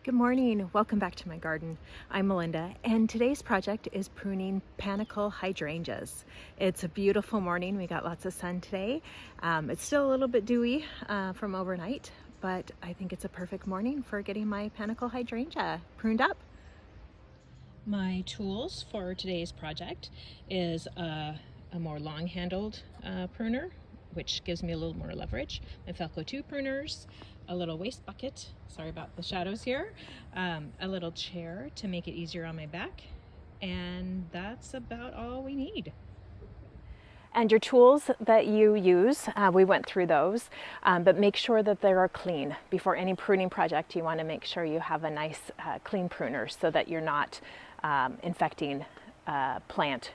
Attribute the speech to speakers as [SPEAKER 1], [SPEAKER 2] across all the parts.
[SPEAKER 1] Good morning, welcome back to my garden. I'm Melinda, and today's project is pruning Panicle Hydrangeas. It's a beautiful morning, we got lots of sun today. It's still a little bit dewy from overnight, but I think it's a perfect morning for getting my Panicle Hydrangea pruned up.
[SPEAKER 2] My tools for today's project is a more long-handled pruner, which gives me a little more leverage, my Felco 2 pruners, a little waste bucket, sorry about the shadows here, a little chair to make it easier on my back, and that's about all we need.
[SPEAKER 1] And your tools that you use, we went through those, but make sure that they are clean. Before any pruning project, you want to make sure you have a nice clean pruner so that you're not infecting a plant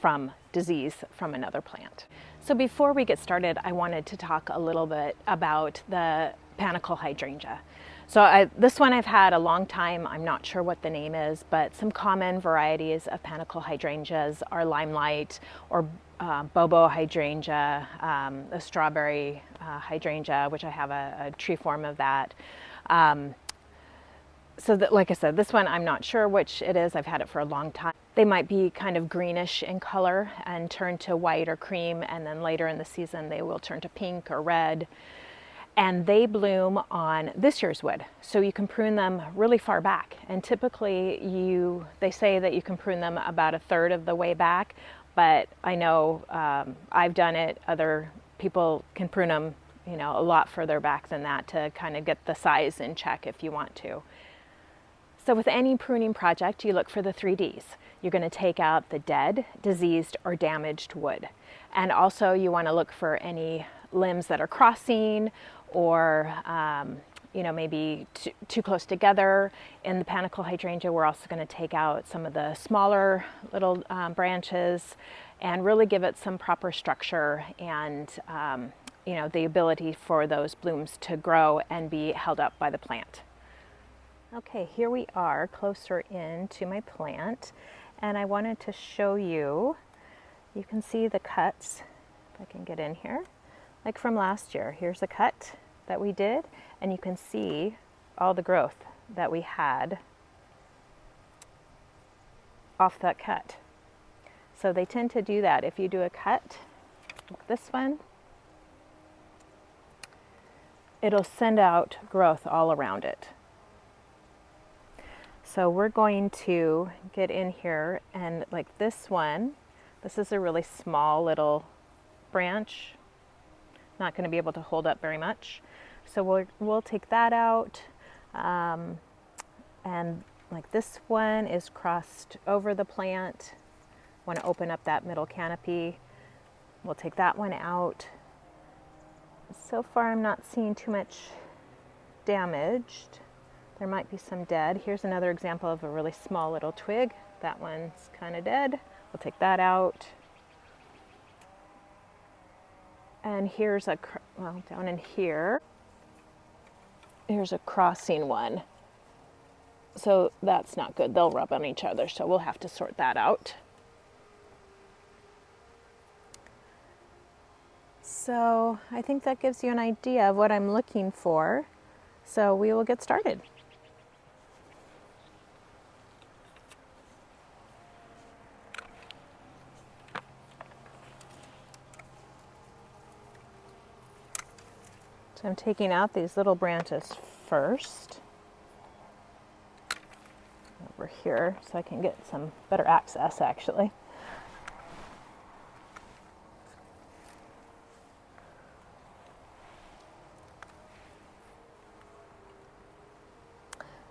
[SPEAKER 1] from disease from another plant. So before we get started, I wanted to talk a little bit about the Panicle Hydrangea. So this one I've had a long time. I'm not sure what the name is, but some common varieties of Panicle Hydrangeas are Limelight or Bobo Hydrangea, a strawberry hydrangea, which I have a tree form of that. So that, like I said, this one I'm not sure which it is. I've had it for a long time. They might be kind of greenish in color and turn to white or cream, and then later in the season they will turn to pink or red. And they bloom on this year's wood, so you can prune them really far back. And typically they say that you can prune them about a third of the way back, but I know I've done it. Other people can prune them, a lot further back than that to kind of get the size in check if you want to. So with any pruning project, you look for the 3 Ds. You're going to take out the dead, diseased, or damaged wood. And also you want to look for any limbs that are crossing or maybe too close together. In the Panicle Hydrangea, we're also going to take out some of the smaller little branches and really give it some proper structure and the ability for those blooms to grow and be held up by the plant. Okay, here we are closer in to my plant, and I wanted to show you, you can see the cuts, if I can get in here, like from last year. Here's a cut that we did, and you can see all the growth that we had off that cut. So they tend to do that. If you do a cut like this one, it'll send out growth all around it. So we're going to get in here, and like this one, this is a really small little branch, not going to be able to hold up very much. So we'll take that out, and like this one is crossed over the plant. Want to open up that middle canopy. We'll take that one out. So far I'm not seeing too much damaged. There might be some dead. Here's another example of a really small little twig. That one's kind of dead. We'll take that out. And here's down in here, here's a crossing one. So that's not good. They'll rub on each other, so we'll have to sort that out. So I think that gives you an idea of what I'm looking for. So we will get started. So I'm taking out these little branches first over here so I can get some better access actually.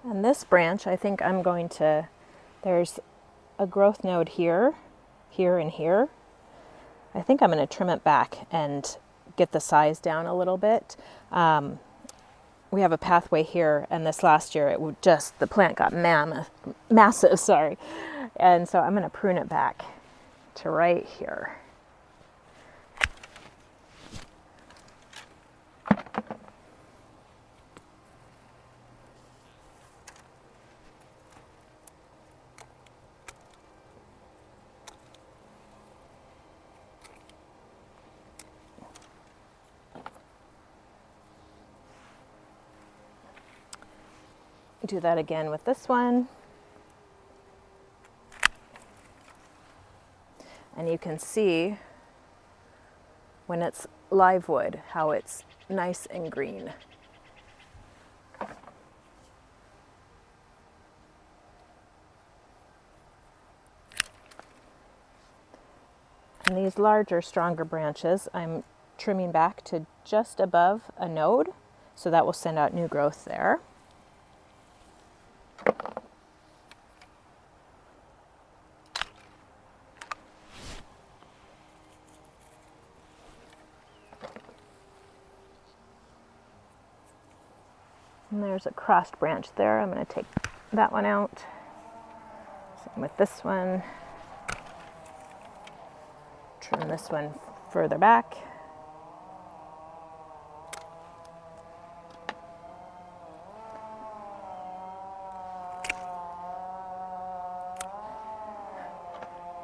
[SPEAKER 1] And this branch, I think I'm going to, there's a growth node here, here, and here. I think I'm going to trim it back and get the size down a little bit. We have a pathway here, and this last year the plant got massive, sorry. And so I'm going to prune it back to right here. Do that again with this one. And you can see when it's live wood how it's nice and green. And these larger, stronger branches, I'm trimming back to just above a node, so that will send out new growth there. And there's a crossed branch there. I'm going to take that one out. Same with this one. Trim this one further back.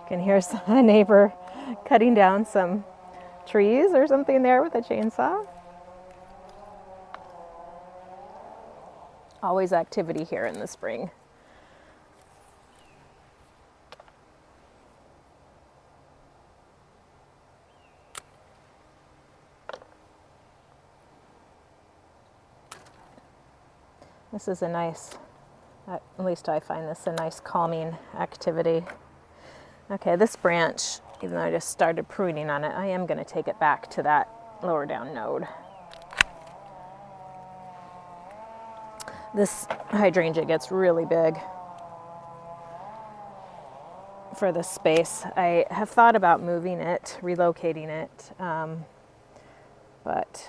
[SPEAKER 1] You can hear a neighbor cutting down some trees or something there with a chainsaw. Always activity here in the spring. This is a nice, at least I find this a nice calming activity. Okay, this branch, even though I just started pruning on it, I am going to take it back to that lower down node. This hydrangea gets really big for this space. I have thought about moving it, relocating it, but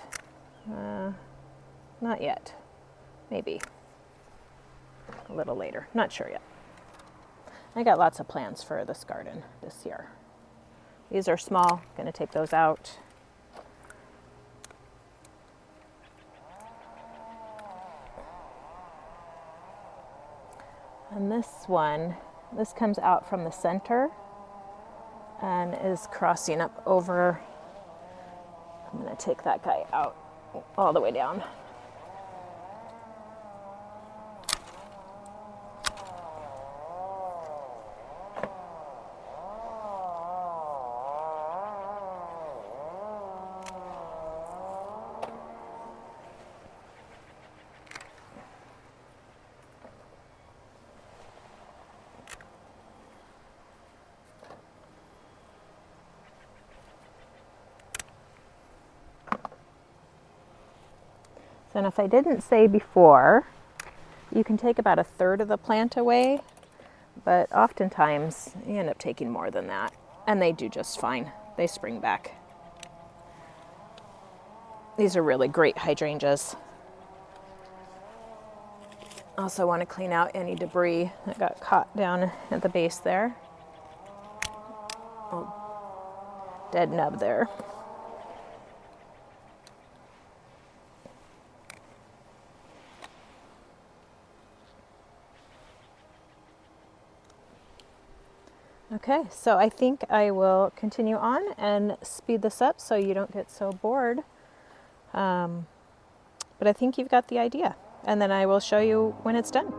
[SPEAKER 1] not yet. Maybe a little later, not sure yet. I got lots of plans for this garden this year. These are small, gonna take those out. And this one, this comes out from the center and is crossing up over. I'm gonna take that guy out all the way down. And if I didn't say before, you can take about 1/3 of the plant away, but oftentimes you end up taking more than that, and they do just fine. They spring back. These are really great hydrangeas. Also want to clean out any debris that got caught down at the base there. Oh, dead nub there. Okay, so I think I will continue on and speed this up so you don't get so bored. But I think you've got the idea, and then I will show you when it's done.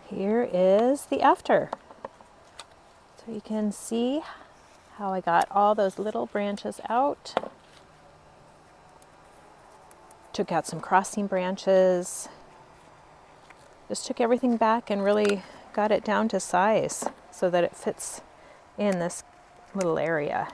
[SPEAKER 1] Here is the after. So you can see how I got all those little branches out. Took out some crossing branches. Just took everything back and really got it down to size so that it fits in this little area.